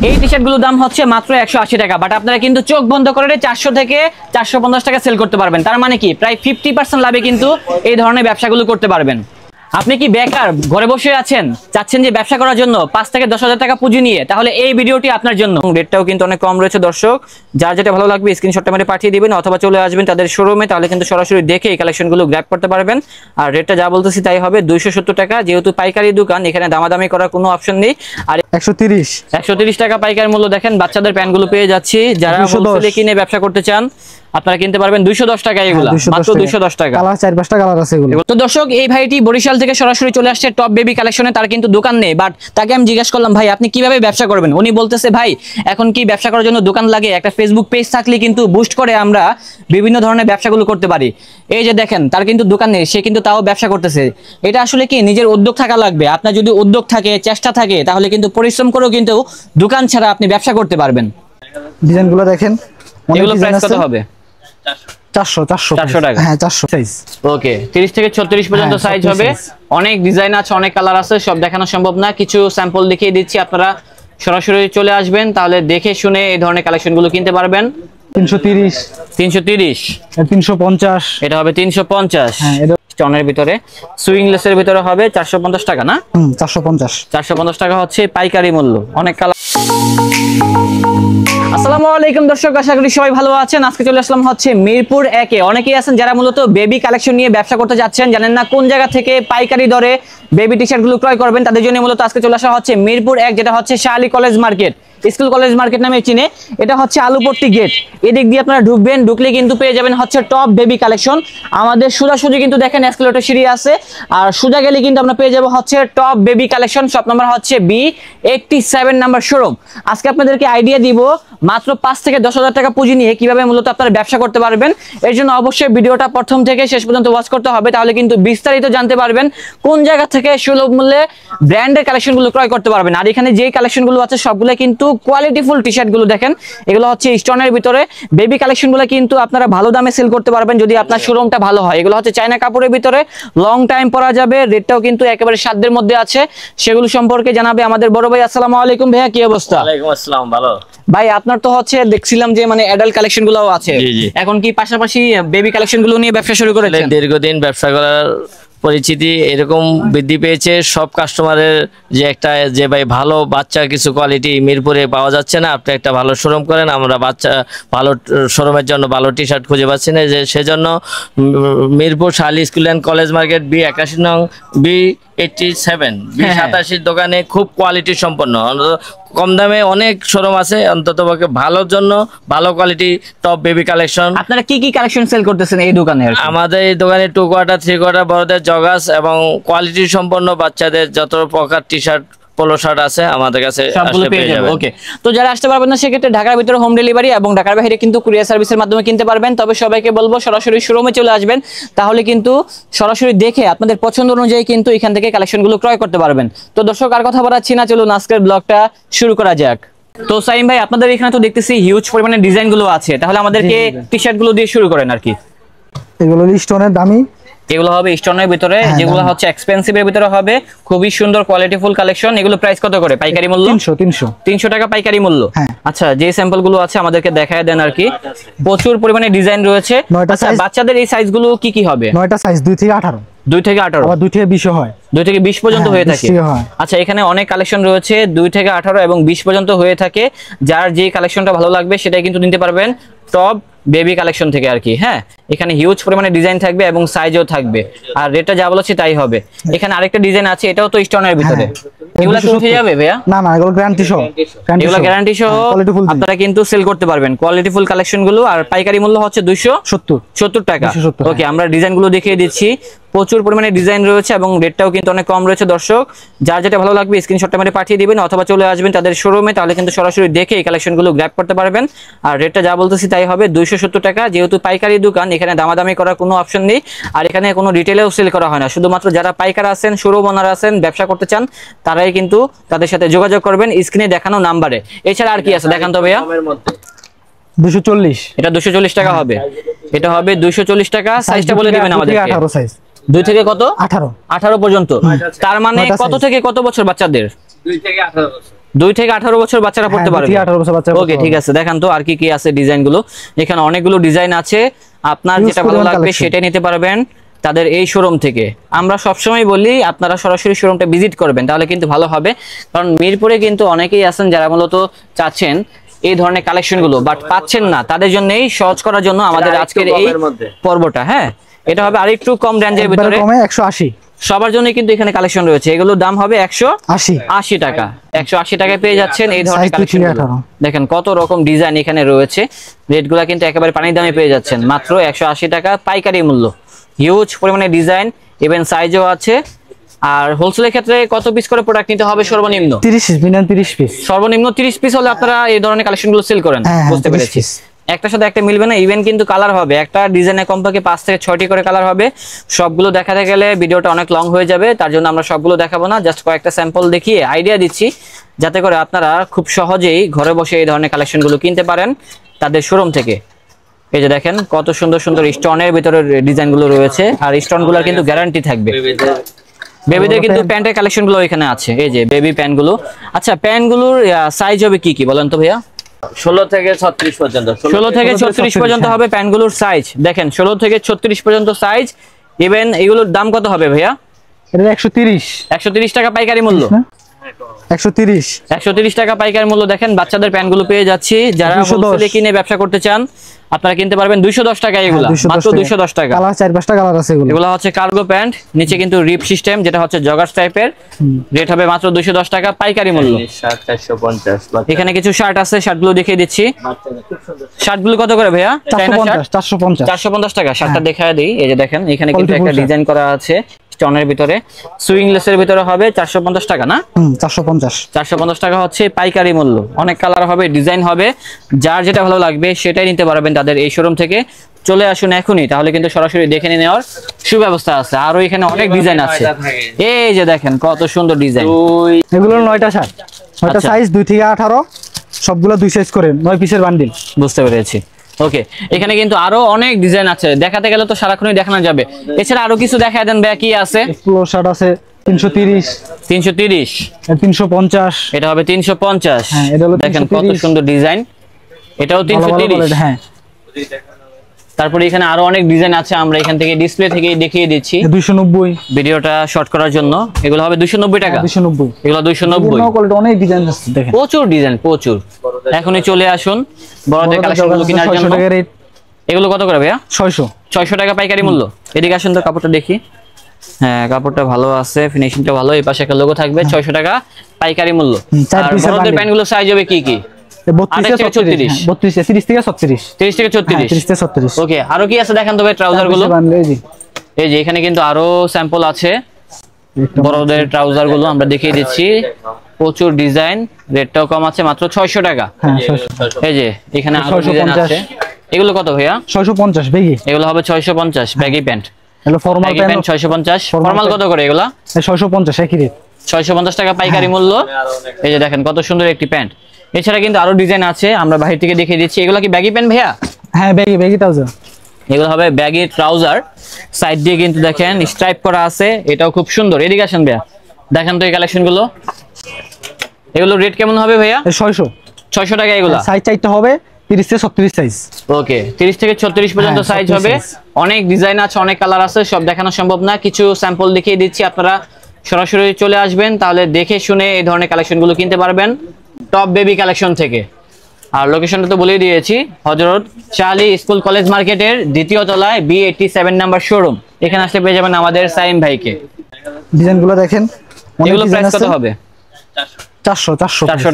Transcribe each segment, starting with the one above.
এই T shirt গুলোর দাম হচ্ছে মাত্র 180 টাকা, বাট আপনারা কিন্তু চোখ বন্ধ করে 400 থেকে 450 টাকা সেল করতে পারবেন। তার মানে কি প্রায় 50% লাভে কিন্তু এই ধরনের ব্যবসাগুলো করতে পারবেন। আপনি কি বেকার ঘরে বসে আছেন, চাচ্ছেন যে ব্যবসা করার জন্য 5 থেকে 10,000 টাকা পুঁজি নিয়ে, তাহলে এই ভিডিওটি আপনার জন্য। রেটটাও কিন্তু অনেক কম রয়েছে দর্শক, যার যেটা ভালো লাগবে স্ক্রিনশটটা মেরে পাঠিয়ে দিবেন অথবা চলে আসবেন তাদের শোরুমে, তাহলে কিন্তু সরাসরি দেখে এই কালেকশনগুলো গ্র্যাব করতে পারবেন। আর রেটটা যা বলতেছি তাই হবে, 270 টাকা। যেহেতু পাইকারি দোকান, এখানে দামাদামি করার কোনো অপশন নেই। আর 130 টাকা পাইকারি মূল্য। দেখেন বাচ্চাদের প্যান্টগুলো পেয়ে যাচ্ছি, যারা হোলসেলে কিনে ব্যবসা করতে চান আপনারা কিনতে পারবেন 210 টাকা। এগুলো মাত্র 210 টাকা, কালার 4-5টা কালার আছে এগুলো। তো দর্শক এই ভাইটি বরিশাল থেকে সরাসরি চলে আসছে টপ বেবি কালেকশনে। তার কিন্তু দোকান নেই, বাট তাকে আমি জিজ্ঞাসা করলাম ভাই আপনি কিভাবে ব্যবসা করবেন। উনি বলতেছে ভাই এখন কি ব্যবসা করার জন্য দোকান লাগে, একটা ফেসবুক পেজ থাকলে কিন্তু বুস্ট করে আমরা বিভিন্ন ধরনের ব্যবসাগুলো করতে পারি। এই যে দেখেন তার কিন্তু দোকান নেই, সে কিন্তু তাও ব্যবসা করতেছে। এটা আসলে কি নিজের উদ্যোগ থাকা লাগবে। আপনার যদি উদ্যোগ থাকে, চেষ্টা থাকে, তাহলে কিন্তু পরিশ্রম করেও কিন্তু দোকান ছাড়া আপনি ব্যবসা করতে পারবেন। ডিজাইনগুলো দেখেন, এগুলো প্রাইস কত হবে? 400 টাকা। হ্যাঁ 400 সাইজ। ওকে, 30 থেকে 36 পর্যন্ত সাইজ হবে। অনেক ডিজাইন আছে, অনেক কালার আছে, সব দেখানো সম্ভব না। কিছু স্যাম্পল দেখিয়ে দিচ্ছি, আপনারা সরাসরি চলে আসবেন, তাহলে দেখে শুনে এই ধরনের কালেকশনগুলো কিনতে পারবেন। 330, 350, এটা হবে 350। হ্যাঁ এটা স্টোনের ভিতরে সুইংলেসের ভিতরে হবে 450 টাকা না? 450 টাকা হচ্ছে পাইকারি মূল্য। অনেক কালার। আসসালামু আলাইকুম দর্শক, আশা করি সবাই ভালো আছেন। আজকে চলে আসলাম হচ্ছে মিরপুর 1-এ। অনেকেই আছেন যারা মূলত বেবি কালেকশন নিয়ে ব্যবসা করতে যাচ্ছেন, জানেন না কোন জায়গা থেকে পাইকারি দরে বেবি টি শার্ট গুলো ক্রয় করবেন। তাদের জন্য মূলত আজকে চলে আসা হচ্ছে মিরপুর 1, যেটা হচ্ছে Shahali college market, school college market নামে চিনে। এটা হচ্ছে আলুপট্টি গেট, এদিক দিয়ে আপনারা ঢুকবেন, ঢুকলে কিন্তু পেয়ে যাবেন হচ্ছে টপ বেবি কালেকশন। আমাদের সোজাসুজি কিন্তু দেখেন এসকেলেটর সিঁড়ি আছে, আর সোজা গেলে কিন্তু আমরা পেয়ে যাবো হচ্ছে top baby collection. Shop number হচ্ছে B87 নাম্বার শোরুম। আজকে আপনাদেরকে আইডিয়া দিব মাত্র 5 থেকে 10,000 টাকা পুঁজি নিয়ে কিভাবে মূলত আপনারা ব্যবসা করতে পারবেন। এর জন্য অবশ্যই ভিডিওটা প্রথম থেকে শেষ পর্যন্ত ওয়াচ করতে হবে, তাহলে কিন্তু বিস্তারিত জানতে পারবেন কোন জায়গা থেকে সুলভ মূল্যে ব্র্যান্ডের কালেকশনগুলো ক্রয় করতে পারবেন। আর এখানে যেই কালেকশনগুলো আছে সবগুলো কিন্তু কোয়ালিটিফুল টি শার্ট গুলো দেখেন, এগুলো হচ্ছে স্টোনের ভিতরে বেবি কালেকশন গুলো কিন্তু আপনারা ভালো দামে সেল করতে পারবেন যদি আপনার শোরুমটা ভালো হয়। এগুলো হচ্ছে চায়না কাপড়ের ভিতরে, লং টাইম পরা যাবে, রেটটাও কিন্তু একেবারে সাধ্যের মধ্যে আছে। সেগুলো সম্পর্কে জানাবে আমাদের বড় ভাই। আসসালামু আলাইকুম ভাইয়া, কি অবস্থা? ওয়ালাইকুম আসসালাম, ভালো ভাই। আপনার তো হচ্ছে দেখছিলাম যে মানে অ্যাডাল্ট কালেকশন গুলোও আছে, এখন কি পাশাপাশি বেবি কালেকশন গুলো নিয়ে ব্যবসা শুরু করেছেন? দীর্ঘদিন ব্যবসা করার পরিচিতি এরকম বৃদ্ধি পেয়েছে। সব কাস্টমারের যে একটা যে ভাই ভালো বাচ্চা কিছু কোয়ালিটি মিরপুরে পাওয়া যাচ্ছে না, আপনি একটা ভালো শোরুম করেন, আমরা বাচ্চা ভালো শোরুমের জন্য ভালো টি শার্ট খুঁজে পাচ্ছি না, যে সেজন্য Mirpur Shahali school and college market B81 নং B87 B87 দোকানে খুব কোয়ালিটি সম্পন্ন, কম দামে অনেক শোরুম আছে, অন্তত ভালোর জন্য ভালো কোয়ালিটি টপ বেবি কালেকশন। আপনারা কি কি কালেকশন সেল করতেছেন এই দোকানে? আমাদের এই দোকানে 2 কোয়ার্টার 3 কোয়ার্টার বড়দের জগাস এবং কোয়ালিটি সম্পন্ন বাচ্চাদের যত প্রকার টি শার্ট পোলো শার্ট আছে আমাদের কাছে সবগুলো পেয়ে যাবেন। ওকে, তো যারা আসতে পারবেন না সেক্ষেত্রে ঢাকার ভিতরে হোম ডেলিভারি এবং ঢাকার বাইরে কিন্তু কুরিয়ার সার্ভিসের মাধ্যমে কিনতে পারবেন। তবে সবাইকে বলবো সরাসরি শোরুমে চলে আসবেন, তাহলে কিন্তু সরাসরি দেখে আপনাদের পছন্দ অনুযায়ী কিন্তু এখান থেকে কালেকশনগুলো ক্রয় করতে পারবেন। তো দর্শক আর কথা বাড়াচ্ছি না, চলুন আজকের ব্লগটা শুরু করা যাক। তো সাইম ভাই, আপনাদের এখানে তো দেখতেছি হিউজ পরিমাণে ডিজাইন গুলো আছে, তাহলে আমাদেরকে টি শার্ট গুলো দিয়ে শুরু করেন আর কি। এগুলো স্টোনের দামি, এগুলো হবে স্টোনের ভিতরে, যেগুলো হচ্ছে এক্সপেন্সিভ এর ভিতরে হবে, খুবই সুন্দর কোয়ালিটিফুল কালেকশন। এগুলো প্রাইস কত করে পাইকারি মূল্য? 300 টাকা পাইকারি মূল্য। আচ্ছা, যে স্যাম্পল গুলো আছে আমাদেরকে দেখায় দেন আর কি। প্রচুর পরিমাণে ডিজাইন রয়েছে। আচ্ছা, বাচ্চাদের এই সাইজ গুলো কি কি হবে? 9টা সাইজ, 2 থেকে 18, 2 থেকে 18, আবার 2 থেকে 20 হয়, 2 থেকে 20 পর্যন্ত হয়ে থাকে। আচ্ছা, এখানে অনেক কালেকশন রয়েছে, 2 থেকে 18 এবং 20 পর্যন্ত হয়ে থাকে। যার যে কালেকশনটা ভালো লাগবে সেটাই কিন্তু নিতে পারবেন টপ বেবি কালেকশন থেকে আর কি। হ্যাঁ, এখানে হিউজ পরিমাণে ডিজাইন থাকবে এবং সাইজও থাকবে, আর রেটটা যা বলেছি তাই হবে। এখানে আরেকটা ডিজাইন আছে, এটাও তো স্টোনের ভিতরে। এগুলা কি উঠে যাবে ভাইয়া? না না, এগুলো গ্যারান্টি সহ, এগুলো গ্যারান্টি সহ আপনারা কিন্তু সেল করতে পারবেন কোয়ালিটিফুল কালেকশন গুলো। আর পাইকারি মূল্য হচ্ছে 270 টাকা। ওকে, আমরা ডিজাইন গুলো দেখিয়ে দিচ্ছি। প্রচুর পরিমাণে ডিজাইন রয়েছে এবং রেটটাও কিন্তু অনেক কম রয়েছে দর্শক। যার যেটা ভালো লাগবে স্ক্রিনশটটা মেরে পাঠিয়ে দিবেন অথবা চলে আসবেন তাদের শোরুমে, তাহলে কিন্তু সরাসরি দেখে এই কালেকশনগুলো গ্র্যাব করতে পারবেন। আর রেটটা যা বলতেছি তাই হবে, 270 টাকা। যেহেতু পাইকারি দোকান, এখানে দামাদামি করার কোনো অপশন নেই, আর এখানে কোনো রিটেলেও সেল করা হয় না। শুধুমাত্র যারা পাইকার আছেন, শোরুম ওনার আছেন, ব্যবসা করতে চান, তারাই কিন্তু তাদের সাথে যোগাযোগ করবেন স্ক্রিনে দেখানো নাম্বারে। এছাড়া আর কি আছে দেখান তো ভাইয়া। 240, এটা 240 টাকা হবে। এটা হবে 240 টাকা। সাইজটা বলে দিবেন আমাদেরকে। 18 সাইজ, 2 থেকে কত? 18 18 পর্যন্ত। তার মানে কত থেকে কত বছর বাচ্চাদের? 2 থেকে 18 বছর। 2 থেকে 18 বছর বাচ্চারা পড়তে পারবে। 2 থেকে 18 বছর বাচ্চা। ওকে ঠিক আছে, দেখান তো আর কি কি আছে ডিজাইন গুলো। এখানে অনেকগুলো ডিজাইন আছে, আপনার যেটা ভালো লাগবে সেটাই নিতে পারবেন তাদের এই শোরুম থেকে। আমরা সবসময় বলি আপনারা সরাসরি শোরুমটা ভিজিট করবেন, তাহলে কিন্তু ভালো হবে। কারণ মিরপুরে কিন্তু অনেকেই আছেন যারা মূলত চাচ্ছেন এই ধরনের কালেকশন গুলো, বাট পাচ্ছেন না। তাদের জন্যই সহজ করার জন্য আমাদের আজকের এই পর্বটা। হ্যাঁ, এটা হবে আরেকটু কম রেঞ্জের ভিতরে, কমে 180 সবার জন্য কিন্তু এখানে কালেকশন রয়েছে। এগুলোর দাম হবে 180 টাকা। 180 টাকায় পেয়ে যাচ্ছেন এই ধরনের কালেকশন। দেখেন কত রকম ডিজাইন এখানে রয়েছে, রেটগুলো কিন্তু একেবারে পানির দামে পেয়ে যাচ্ছেন মাত্র 180 টাকা পাইকারি মূল্য। হিউজ পরিমাণে ডিজাইন, ইভেন সাইজও আছে। আর হোলসেলের ক্ষেত্রে কত পিস করে প্রোডাক্ট নিতে হবে? সর্বনিম্ন 30 পিস। সর্বনিম্ন 30 পিস হলে আপনারা এই ধরনের কালেকশনগুলো সেল করেন। বুঝতে পেরেছি। একটার সাথে একটা মিলবে না, ইভেন কিন্তু কালার হবে। একটা ডিজাইনে কমপক্ষে 5 থেকে 6টি করে কালার হবে। সবগুলো দেখাতে গেলে ভিডিওটা অনেক লং হয়ে যাবে, তার জন্য আমরা সবগুলো দেখাবো না, জাস্ট কয়েকটা স্যাম্পল দেখিয়ে আইডিয়া দিচ্ছি, যাতে করে আপনারা খুব সহজেই ঘরে বসে এই ধরনের কালেকশনগুলো কিনতে পারেন তাদের শোরুম থেকে। এই যে দেখেন কত সুন্দর সুন্দর স্টোনের ভিতরে ডিজাইনগুলো রয়েছে, আর স্টোনগুলোর কিন্তু গ্যারান্টি থাকবে। বেবিদের কিন্তু প্যান্টের কালেকশনগুলো এখানে আছে, এই যে বেবি প্যান্টগুলো। আচ্ছা, প্যান্টগুলোর সাইজ হবে কি কি বলেন তো ভাইয়া? 16 থেকে 36 পর্যন্ত। 16 থেকে 36 পর্যন্ত হবে প্যান্টগুলোর সাইজ। দেখেন 16 থেকে 36 পর্যন্ত সাইজ। ইভেন এগুলোর দাম কত হবে ভাইয়া? এটা 130 টাকা পাইকারি মূল্য। 130 টাকা পাইকারি মূল্য। দেখেন বাচ্চাদের প্যান্টগুলো পেয়ে যাচ্ছি। যারা হোলসেলে কিনে ব্যবসা করতে চান আপনারা কিনতে পারবেন 210 টাকা। এগুলো মাত্র 210 টাকা। কালার 4-5টা কালার আছে। এগুলো হচ্ছে কার্গো প্যান্ট, নিচে কিন্তু রিপ সিস্টেম, যেটা হচ্ছে জগার্স টাইপের। রেট হবে মাত্র 210 টাকা পাইকারি মূল্য। 450। এখানে কিছু শার্ট আছে, শার্টগুলো দেখিয়ে দিচ্ছি। শার্টগুলো কত করে ভাইয়া? 450 টাকা। শার্টটা দেখায় দিই। এই যে দেখেন এখানে কিন্তু একটা ডিজাইন করা আছে স্টোনের ভিতরে, সুইংলেসের ভিতরে হবে 450 টাকা না? 450 টাকা হচ্ছে পাইকারি মূল্য। অনেক কালার হবে, ডিজাইন হবে, যার যেটা ভালো লাগবে সেটাই নিতে পারবেন তাদের এই শোরুম থেকে। চলে আসুন এখনই, তাহলে কিন্তু সরাসরি দেখে নেওয়ার সুব্যবস্থা আছে। আরো এখানে অনেক ডিজাইন আছে। এই যে দেখেন কত সুন্দর ডিজাইন। এগুলো 9টা শার্ট, 9টা সাইজ 2 থেকে 18, সবগুলো 2 সাইজ করে 9 পিসের বান্ডিল। বুঝতে পেরেছি। ওকে, এখানে কিন্তু আরো অনেক ডিজাইন আছে, দেখাতে গেলে তো সারাক্ষণই দেখানো যাবে। এছাড়া আরো কিছু দেখায় দেন ভাইয়া, কি আছে? পোলো শার্ট আছে 330, 350, এটা হবে 350। হ্যাঁ, এটা হলো দেখেন কত সুন্দর ডিজাইন, এটাও 330। হ্যাঁ, তারপরে এখানে আরো অনেক ডিজাইন আছে, আমরা এখান থেকে ডিসপ্লে থেকে দেখিয়ে দিচ্ছি 290, ভিডিওটা শর্ট করার জন্য। এগুলো হবে 290 টাকা। 290, এগুলো 290। অনেক ডিজাইন আছে, দেখেন প্রচুর ডিজাইন, প্রচুর। এখনই চলে আসুন বড়দের কালেকশনগুলো কেনার জন্য। এগুলো কত করে ভাইয়া? 600 টাকা পাইকারি মূল্য। এদিকে আসুন তো, কাপড়টা দেখি। হ্যাঁ, কাপড়টা ভালো আছে, ফিনিশিংটা ভালো। এই পাশে একটা লোগো থাকবে। 600 টাকা পাইকারি মূল্য। আর বড়দের প্যান্টগুলো সাইজ হবে কি কি? 32 থেকে 34, 30 থেকে 36। ওকে, আরো কি আছে দেখেন তো ভাই ট্রাউজার গুলো। এই যে এখানে কিন্তু আরো স্যাম্পল আছে বড়দের ট্রাউজার গুলো, আমরা দেখিয়ে দিচ্ছি। প্রচুর ডিজাইন, রেটটাও কম আছে, মাত্র 600 টাকা। এই যে এখানে আরো ডিজাইন আছে। এগুলো কত ভাইয়া? 650 বেগি। এগুলো হবে 650 ব্যাগি প্যান্ট। এগুলো ফর্মাল প্যান্ট 650। ফর্মাল কত করে এগুলা? 650 একই রেট। 650 টাকা পাইকারি মূল্য। এই যে দেখেন কত সুন্দর একটি প্যান্ট। এছাড়া কিন্তু আরো ডিজাইন আছে, আমরা বাহির থেকে দেখিয়ে দিচ্ছি। এগুলো কি ব্যাগি প্যান্ট ভাইয়া? হ্যাঁ, ব্যাগি ট্রাউজার। এগুলো হবে ব্যাগি ট্রাউজার, সাইড দিয়ে কিন্তু দেখেন স্ট্রাইপ করা আছে, এটাও খুব সুন্দর। এদিকে আসেন ভাইয়া, দেখেন তো এই কালেকশন গুলো। এগুলো রেট কেমন হবে ভাইয়া? 600 টাকা। এগুলো সাইজ 4টা হবে, 30 থেকে 36 সাইজ। ওকে, 30 থেকে 36 পর্যন্ত সাইজ হবে। অনেক ডিজাইন আছে, অনেক কালার আছে, সব দেখানো সম্ভব না। কিছু স্যাম্পল দেখিয়ে দিচ্ছি, আপনারা সরাসরি চলে আসবেন, তাহলে দেখে শুনে এই ধরনের কালেকশনগুলো কিনতে পারবেন টপ বেবি কালেকশন থেকে। আর লোকেশনটা তো বলেই দিয়েছি, হযরত শাহী স্কুল কলেজ মার্কেটের 2য় তলায় B87 নাম্বার শোরুম। এখানে আসলে পেয়ে যাবেন আমাদের সাইম ভাইকে। ডিজাইনগুলো দেখেন, এগুলো প্রাইস কত হবে? 400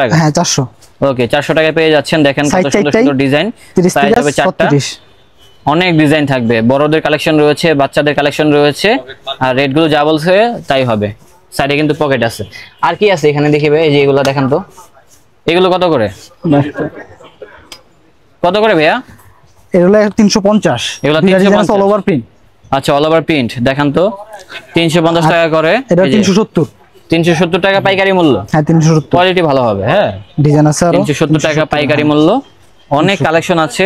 টাকা। হ্যাঁ, 400। ওকে, 400 টাকায় পেয়ে যাচ্ছেন। দেখেন কত সুন্দর সুন্দর ডিজাইন, 30 সাইজ থেকে হবে 4টা। অনেক ডিজাইন থাকবে, বড়দের কালেকশন রয়েছে, বাচ্চাদের কালেকশন রয়েছে। আর রেটগুলো যা বলছে তাই হবে। সাইডে কিন্তু পকেট আছে। আর কি আছে এখানে দেখিবে? এই যে এগুলো দেখেন তো, এগুলো কত করে? কত করে ভাইয়া? এগুলো 350। এগুলো 350 অল ওভার প্রিন্ট। আচ্ছা, অল ওভার প্রিন্ট দেখান তো। 350 টাকা করে। এটা 370 টাকা পাইকারি মূল্য। হ্যাঁ, 370। কোয়ালিটি ভালো হবে। হ্যাঁ, ডিজাইন আছে আর 370 টাকা পাইকারি মূল্য। অনেক কালেকশন আছে,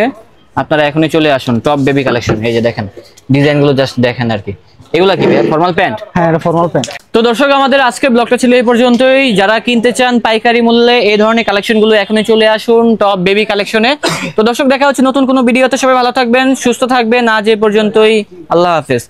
আপনারা এখনই চলে আসুন টপ বেবি কালেকশন। এই যে দেখেন ডিজাইনগুলো, জাস্ট দেখেন আর কি। এগুলা কি ফর্মাল প্যান্ট? হ্যাঁ, এটা ফর্মাল প্যান্ট। তো দর্শক, আমাদের আজকের ব্লগটা ছিল এই পর্যন্তই। যারা কিনতে চান পাইকারি মূল্যে এই ধরনের কালেকশনগুলো এখনই চলে আসুন টপ বেবি কালেকশনে। তো দর্শক, দেখা হচ্ছে নতুন কোনো ভিডিওতে। সবাই ভালো থাকবেন, সুস্থ থাকবেন। আজ এই পর্যন্তই, আল্লাহ হাফেজ।